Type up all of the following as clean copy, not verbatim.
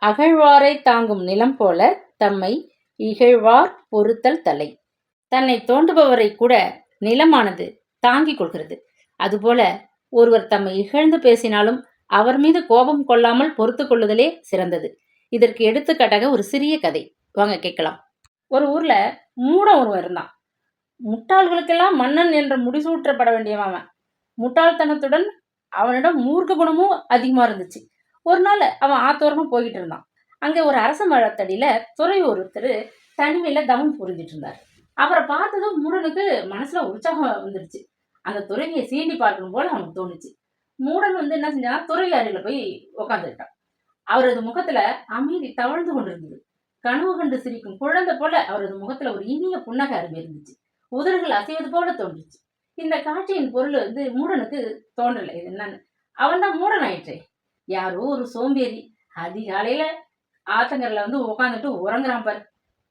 அகழ்வாரை தாங்கும் நிலம் போல தம்மை இகழ்வார் பொறுத்தல் தலை. தன்னை தோண்டுபவரை கூட நிலமானது தாங்கிக் கொள்கிறது. அதுபோல ஒருவர் தம்மை இகழ்ந்து பேசினாலும் அவர் மீது கோபம் கொள்ளாமல் பொறுத்து கொள்ளுதலே சிறந்தது. இதற்கு எடுத்துக்காட்டாக ஒரு சிறிய கதை வாங்க கேட்கலாம். ஒரு ஊர்ல மூடன் ஒருவன் இருந்தான். முட்டாள்களுக்கெல்லாம் மன்னன் என்று முடிசூற்றப்பட வேண்டியவன் அவன். முட்டாள்தனத்துடன் அவனிடம் மூர்க்க குணமும் அதிகமா இருந்துச்சு. ஒரு நாள் அவன் ஆத்தோரமா போய்கிட்டு இருந்தான். அங்கே ஒரு அரச மரத்தடியில துறை ஒருத்தர் தனிமையில தவம் புரிஞ்சிட்டு இருந்தார். அவரை பார்த்ததும் மூடனுக்கு மனசுல உற்சாகம் வந்துடுச்சு. அந்த துறவியை சீண்டி பார்க்கணும் போல அவனுக்கு தோணுச்சு. மூடன் என்ன செஞ்சான், துறவி அருகில போய் உட்காந்துட்டான். அவரது முகத்துல அமைதி தவழ்ந்து கொண்டிருந்தது. கனவு கண்டு சிரிக்கும் குழந்தை போல அவரது முகத்துல ஒரு இனிய புன்னகை அரும்பி இருந்துச்சு. உதடுகள் அசைவது போல தோன்றுச்சு. இந்த காட்சியின் பொருள் மூடனுக்கு தோன்றலை. இது என்னன்னு அவன் தான் மூடன் ஆயிற்றே. யாரோ ஒரு சோம்பேறி அதிகாலையில ஆத்தங்கரில் உட்காந்துட்டு உறங்குறான் பாரு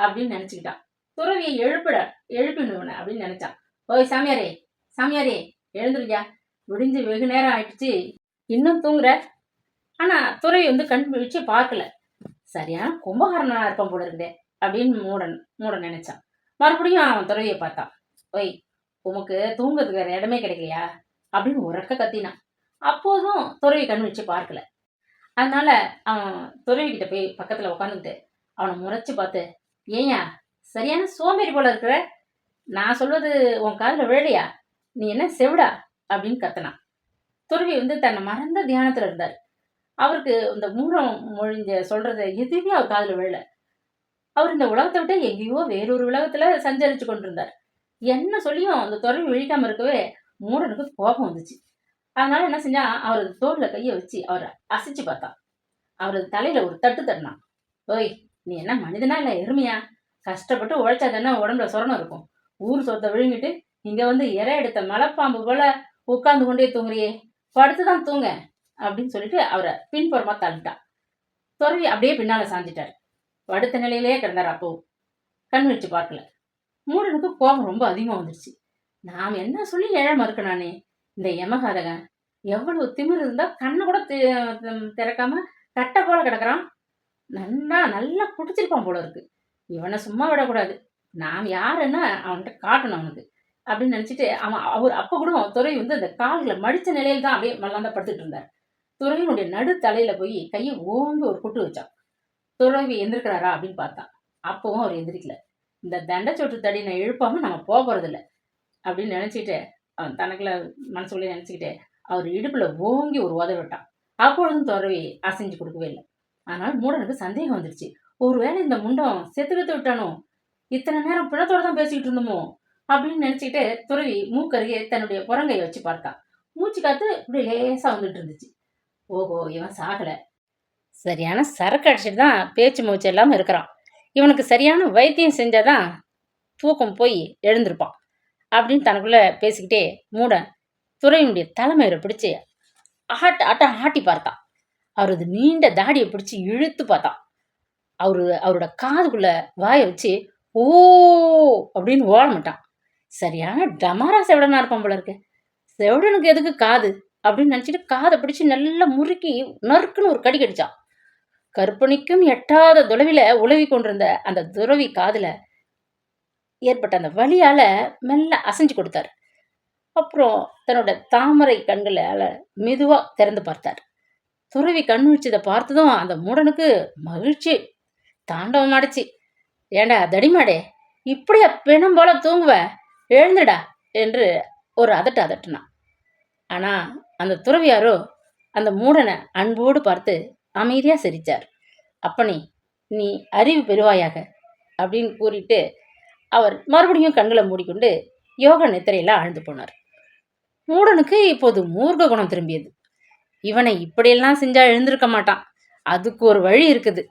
அப்படின்னு நினைச்சுக்கிட்டான். துறவியை எழுப்பிடுவன அப்படின்னு நினைச்சான். ஓய் சாமியாரே, சாமியாரே எழுந்துருக்கியா, விடிஞ்சு வெகு நேரம் ஆயிடுச்சு, இன்னும் தூங்குற? ஆனா துறவி கண் விழிச்சு பார்க்கல. சரியான கும்பகாரனா இருப்பான் போல இருக்குதே அப்படின்னு மூடன் நினைச்சான். மறுபடியும் அவன் துறவியை பார்த்தான். ஓய், உமக்கு தூங்குறதுக்கு வேற இடமே கிடைக்கலையா அப்படின்னு உறக்க கத்தினான். அப்போதும் துறவி கண் வச்சு பார்க்கல. அதனால அவன் துறவி கிட்ட போய் பக்கத்துல உட்காந்துக்கிட்டு அவனை முறைச்சு பார்த்து, ஏயா சரியான சோம்பேறி போல இருக்கிற, நான் சொல்வது உன் காதுல விழலையா, நீ என்ன செவிடா அப்படின்னு கத்தினான். துறவி தன்னை மறந்த தியானத்துல இருந்தார். அவருக்கு இந்த மூடம் மொழிஞ்ச சொல்றத எதுவுமே அவர் காதுல விழல. அவர் இந்த உலகத்தை விட்டு எங்கேயோ வேறொரு உலகத்துல சஞ்சரிச்சு கொண்டிருந்தார். என்ன சொல்லியும் அந்த துறவி விழிக்காம இருக்கவே மூடனுக்கு கோபம் வந்துச்சு. அதனால என்ன செஞ்சான், அவரது தோல்ல கையை வச்சு அவரை அசைச்சு பார்த்தான். அவரது தலையில ஒரு தட்டு தட்டினான். ஓய், நீ என்ன மனிதனா இல்ல எருமையா? கஷ்டப்பட்டு உழைச்சா தானே உடம்புல சொரணம் இருக்கும். ஊர் சொத்தை விழுங்கிட்டு இங்க இறை எடுத்த மலைப்பாம்பு போல உட்கார்ந்து கொண்டே தூங்குறியே, படுத்துதான் தூங்க அப்படின்னு சொல்லிட்டு அவரை பின்புறமா தள்ளிட்டான். துறவி அப்படியே பின்னால சாஞ்சிட்டார். படுத்த நிலையிலேயே கிடந்தார். அப்போ கண் வச்சு பார்க்கல. மூடனுக்கு கோபம் ரொம்ப அதிகமா வந்துருச்சு. நாம் என்ன சொல்லி எழ மறுக்கணானே, இந்த யமகாதகன் எவ்வளவு திமிர் இருந்தா கண்ணை கூட திறக்காம கட்டை போல கிடக்குறான். நல்லா குடிச்சிருப்பான் போல இருக்கு. இவனை சும்மா விடக்கூடாது, நாம் யாருன்னா அவன்கிட்ட காட்டணும் அவனுக்கு அப்படின்னு நினைச்சிட்டு அவர் அப்ப கூட துறவி அந்த கால்களை மடிச்ச நிலையில தான் அப்படியே மல்லாந்தா படுத்துட்டு இருந்தார். துறவியினுடைய நடு தலையில போய் கையை ஓங்கி ஒரு குட்டு வச்சான். துறவி எந்திருக்கிறாரா அப்படின்னு பார்த்தான். அப்பவும் அவர் எந்திரிக்கல. இந்த தண்டச்சோட்டு தடி நான் எழுப்பாம நம்ம போறது இல்லை அப்படின்னு நினைச்சிட்டு அவன் தனக்குள்ள மனசுக்குள்ளே நினைச்சுக்கிட்டு அவர் இடுப்புல ஓங்கி ஒரு உத விட்டான். அப்பொழுதும் துறவி அசைஞ்சு கொடுக்கவே இல்லை. ஆனால் மூடனுக்கு சந்தேகம் வந்துருச்சு. ஒருவேளை இந்த முண்டம் செத்து விட்டானோ, இத்தனை நேரம் பிணத்தோட தான் பேசிக்கிட்டு இருந்தோமோ அப்படின்னு நினைச்சுக்கிட்டு துறவி மூக்கருகே தன்னுடைய புறங்கையை வச்சு பார்த்தான். மூச்சு காத்து இப்படி லேசா வந்துட்டு இருந்துச்சு. ஓஹோ, இவன் சாகல, சரியான சரக்கு அடிச்சுட்டு தான் பேச்சு மூச்சு இல்லாம இருக்கிறான். இவனுக்கு சரியான வைத்தியம் செஞ்சாதான் தூக்கம் போய் எழுந்திருப்பான் அப்படின்னு தனக்குள்ள பேசிக்கிட்டே மூடன் துறையினுடைய தலைமையை பிடிச்சு ஆட்டி பார்த்தான். அவரது நீண்ட தாடியை பிடிச்சு இழுத்து பார்த்தான். அவரோட காதுக்குள்ள வாயை வச்சு ஓ அப்படின்னு ஓடமாட்டான். சரியான டமாரா செவிடனா இருப்பான் போல இருக்கு. செவிடனுக்கு எதுக்கு காது அப்படின்னு நினைச்சிட்டு காதை பிடிச்சு நல்லா முறுக்கி நறுக்குன்னு ஒரு கடி கடிச்சான். கற்பனைக்கும் எட்டாத தொலைவில உழவி கொண்டிருந்த அந்த துறவி காதுல ஏற்பட்ட அந்த வலியால மெல்ல அசைஞ்சு கொடுத்தார். அப்புறம் தன்னோட தாமரை கண்களால மெதுவா திறந்து பார்த்தார். துறவி கண் வச்சதை பார்த்ததும் அந்த மூடனுக்கு மகிழ்ச்சி தாண்டவம் ஆடிச்சு. ஏண்டா தடிமாடே, இப்படியா பிணம் போல தூங்குவ, எழுந்துடா என்று ஒரு அதட்டினான். ஆனா அந்த துறவியாரோ அந்த மூடனை அன்போடு பார்த்து அமைதியா சிரிச்சார். அப்பனே, நீ அறிவு பெறுவாயாக அப்படின்னு கூறிட்டு அவர் மறுபடியும் கண்களை மூடிக்கொண்டு யோக நித்திரையில ஆழ்ந்து போனார். மூடனுக்கு இப்போது மூர்க்க குணம் திரும்பியது. இவனை இப்படியெல்லாம் செஞ்சா எழுந்திருக்க மாட்டான், அதுக்கு ஒரு வழி இருக்குது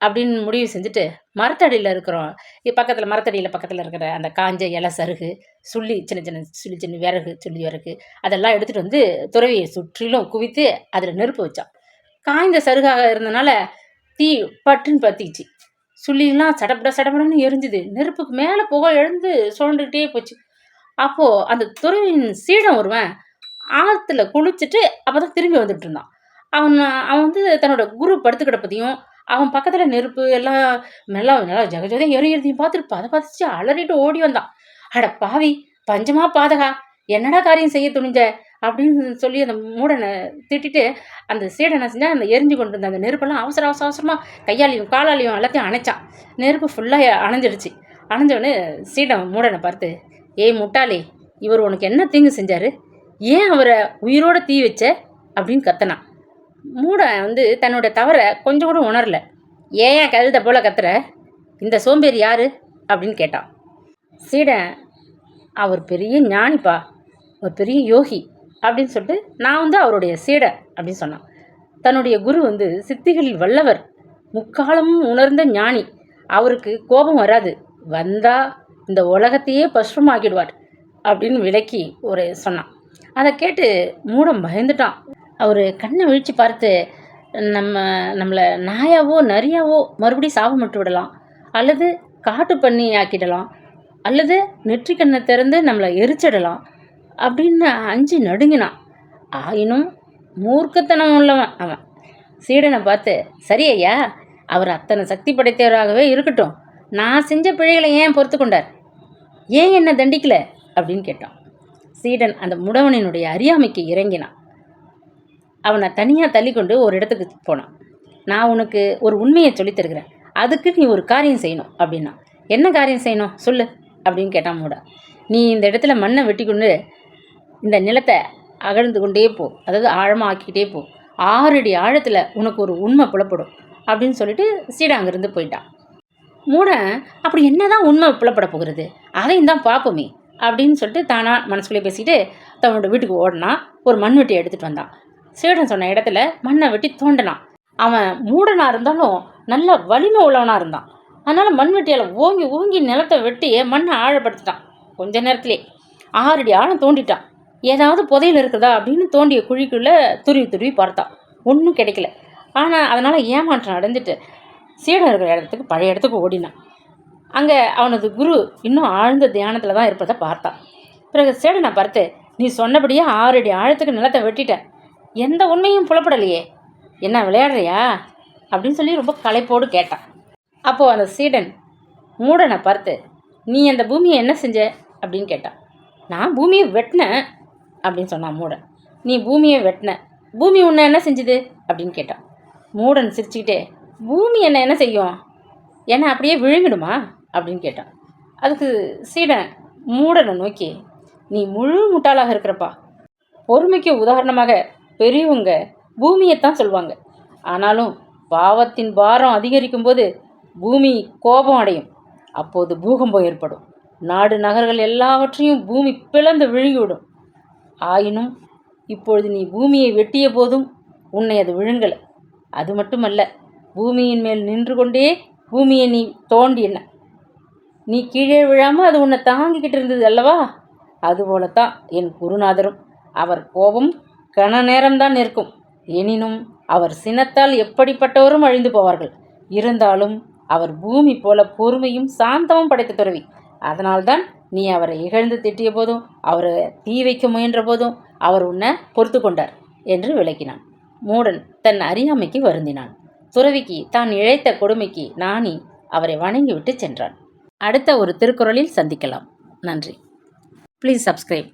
அப்படின்னு முடிவு செஞ்சுட்டு மரத்தடியில் இருக்கிறோம் பக்கத்தில் இருக்கிற அந்த காஞ்ச இலை சருகு, சுள்ளி சின்ன விறகு, விறகு அதெல்லாம் எடுத்துகிட்டு துறவியை சுற்றிலும் குவித்து அதில் நெருப்பு வச்சான். காய்ந்த சருகாக இருந்தனால தீ பட்டுன்னு பற்றிச்சு. சுள்ளிலாம் சடப்படன்னு எரிஞ்சுது. நெருப்புக்கு மேலே புகை எழுந்து சுழண்டுக்கிட்டே போச்சு. அப்போது அந்த துறவியின் சீடம் ஒருவன் ஆற்றுல குளிச்சுட்டு அப்போ தான் திரும்பி வந்துட்டு இருந்தான். அவன் தன்னோட குரு படுத்து கிடப்பதையும் அவன் பக்கத்தில் நெருப்பு எல்லாம் நல்லா நல்லா ஜெகஜோதியும் எரியறதையும் பார்த்துட்டு பதச்சு அலறிட்டு ஓடி வந்தான். அட பாவி, பஞ்சமா பாதகா, என்னடா காரியம் செய்ய துணிஞ்ச அப்படின்னு சொல்லி அந்த மூடனை திட்டிட்டு அந்த சீடனை செஞ்சால் அந்த எரிஞ்சு கொண்டு இருந்த அந்த நெருப்பெல்லாம் அவசரமாக கையாலையும் காலாலையும் எல்லாத்தையும் அணைச்சான். நெருப்பு ஃபுல்லாக அணைஞ்சிடுச்சு. அணைஞ்சவொடனே சீடன் மூடனை பார்த்து, ஏய் முட்டாளே, இவர் உனக்கு என்ன தீங்கு செஞ்சார், ஏன் அவரை உயிரோட தீ வச்ச அப்படின்னு கத்தனான். மூடன் தன்னோட தவறை கொஞ்சம் கூட உணரல. ஏன் கழுத போல கத்துற, இந்த சோம்பேறி யாரு அப்படின்னு கேட்டான். சீடன், அவர் பெரிய ஞானிப்பா, ஒரு பெரிய யோகி அப்படின்னு சொல்லிட்டு நான் அவருடைய சீடன் அப்படின்னு சொன்னான். தன்னுடைய குரு சித்திகளில் வல்லவர், முக்காலமும் உணர்ந்த ஞானி, அவருக்கு கோபம் வராது, வந்தா இந்த உலகத்தையே பஸ்வமாக்கிடுவார் அப்படின்னு விளக்கி ஒரு சொன்னான். அதை கேட்டு மூடம் பயந்துட்டான். அவர் கண்ணை விழித்து பார்த்து, நம்மளை நாயாவோ நரியாவோ மறுபடியும் சாபமிட்டு விடலாம், அல்லது காட்டு பண்ணி ஆக்கிடலாம், அல்லது நெற்றிக்கண்ணை திறந்து நம்மளை எரிச்சிடலாம் அப்படின்னு அஞ்சு நடுங்கினான். ஆயினும் மூர்க்கத்தனம் உள்ளவன் அவன். சீடனை பார்த்து, சரி ஐயா, அவர் அத்தனை சக்தி படைத்தவராகவே இருக்கட்டும், நான் செஞ்ச பிழைகளை ஏன் பொறுத்து கொண்டார், ஏன் என்னை தண்டிக்கல அப்படின்னு கேட்டான். சீடன் அந்த முடவனினுடைய அறியாமைக்கு இறங்கினான். அவனை தனியாக தள்ளி கொண்டு ஒரு இடத்துக்கு போனான். நான் உனக்கு ஒரு உண்மையை சொல்லித்தருகிறேன், அதுக்கு நீ ஒரு காரியம் செய்யணும் அப்படின்னா. என்ன காரியம் செய்யணும் சொல்லு அப்படின்னு கேட்டான் மூட. நீ இந்த இடத்துல மண்ணை வெட்டி கொண்டு இந்த நிலத்தை அகழ்ந்து கொண்டே போ, அதாவது ஆழமாக ஆக்கிக்கிட்டே போ, 6 அடி ஆழத்தில் உனக்கு ஒரு உண்மை புலப்படும் அப்படின்னு சொல்லிட்டு சீடா அங்கேருந்து போயிட்டான். மூடன், அப்படி என்ன தான் உண்மை புலப்பட போகிறது, அதையும் தான் பார்ப்போமே அப்படின்னு சொல்லிட்டு தானா மனசுக்குள்ளே பேசிக்கிட்டு தன்னோட வீட்டுக்கு ஓடினான். ஒரு மண்வெட்டியை எடுத்துகிட்டு வந்தான். சீடன் சொன்ன இடத்துல மண்ணை வெட்டி தோண்டினான். அவன் மூடனாக இருந்தாலும் நல்ல வலிமை உள்ளவனாக இருந்தான். அதனால் மண்வெட்டியால் ஓங்கி ஓங்கி நிலத்தை வெட்டி மண்ணை ஆழப்படுத்திட்டான். கொஞ்ச நேரத்திலே 6 அடி ஆழம் தோண்டிட்டான். ஏதாவது புதையில் இருக்குதா அப்படின்னு தோண்டிய குழிக்குள்ளே துருவி பார்த்தான். ஒன்றும் கிடைக்கல. ஆனால் அதனால் ஏமாற்றம் அடைஞ்சிட்டு சீடன் இருக்கிற இடத்துக்கு பழைய இடத்துக்கு ஓடினான். அங்கே அவனது குரு இன்னும் ஆழ்ந்த தியானத்தில் தான் இருப்பதை பார்த்தான். பிறகு சீடனை பார்த்து, நீ சொன்னபடியே 6 அடி ஆழத்துக்கு நிலத்தை வெட்டிட்ட, எந்த உண்மையும் புலப்படலையே, என்ன விளையாடுறியா அப்படின்னு சொல்லி ரொம்ப களைப்போடு கேட்டான். அப்போது அந்த சீடன் மூடனை பார்த்து, நீ அந்த பூமியை என்ன செஞ்ச அப்படின்னு கேட்டான். நான் பூமியை வெட்டினேன் அப்படின்னு சொன்னான் மூடன். நீ பூமியை வெட்டின, பூமி உன்னை என்ன செஞ்சுது அப்படின்னு கேட்டான். மூடன் சிரிச்சுக்கிட்டே, பூமி என்ன செய்யும், என்ன அப்படியே விழுங்கிடுமா அப்படின்னு கேட்டான். அதுக்கு சீடன் மூடனை நோக்கி, நீ முழு முட்டாளாக இருக்கிறப்பா, பொறுமைக்கு உதாரணமாக பெரியவங்க பூமியைத்தான் சொல்லுவாங்க. ஆனாலும் பாவத்தின் பாரம் அதிகரிக்கும் போது பூமி கோபம் அடையும். அப்போது பூகம்பம் ஏற்படும். நாடு நகர்கள் எல்லாவற்றையும் பூமி பிளந்து விழுங்கிவிடும். ஆயினும் இப்பொழுது நீ பூமியை வெட்டிய போதும் உன்னை அது விழுங்கலை. அது மட்டுமல்ல, பூமியின் மேல் நின்று கொண்டே பூமியை நீ தோண்டின. நீ கீழே விழாமல் அது உன்னை தாங்கிக்கிட்டு இருந்தது அல்லவா? அதுபோலத்தான் என் குருநாதரும். அவர் கோபம் கன நேரம்தான் நிற்கும். எனினும் அவர் சினத்தால் எப்படிப்பட்டவரும் அழிந்து போவார்கள். இருந்தாலும் அவர் பூமி போல பொறுமையும் சாந்தமும் படைத்த துறவி. அதனால்தான் நீ அவரை இகழ்ந்து திட்டிய போதும், அவரை தீ வைக்க முயன்ற போதும் அவர் உன்னை பொறுத்து கொண்டார் என்று விளக்கினான். மூடன் தன் அறியாமைக்கு வருந்தினான். துறவிக்கு தான் இழைத்த கொடுமைக்கு நாணி அவரை வணங்கிவிட்டு சென்றான். அடுத்த ஒரு திருக்குறளில் சந்திக்கலாம். நன்றி. Please subscribe.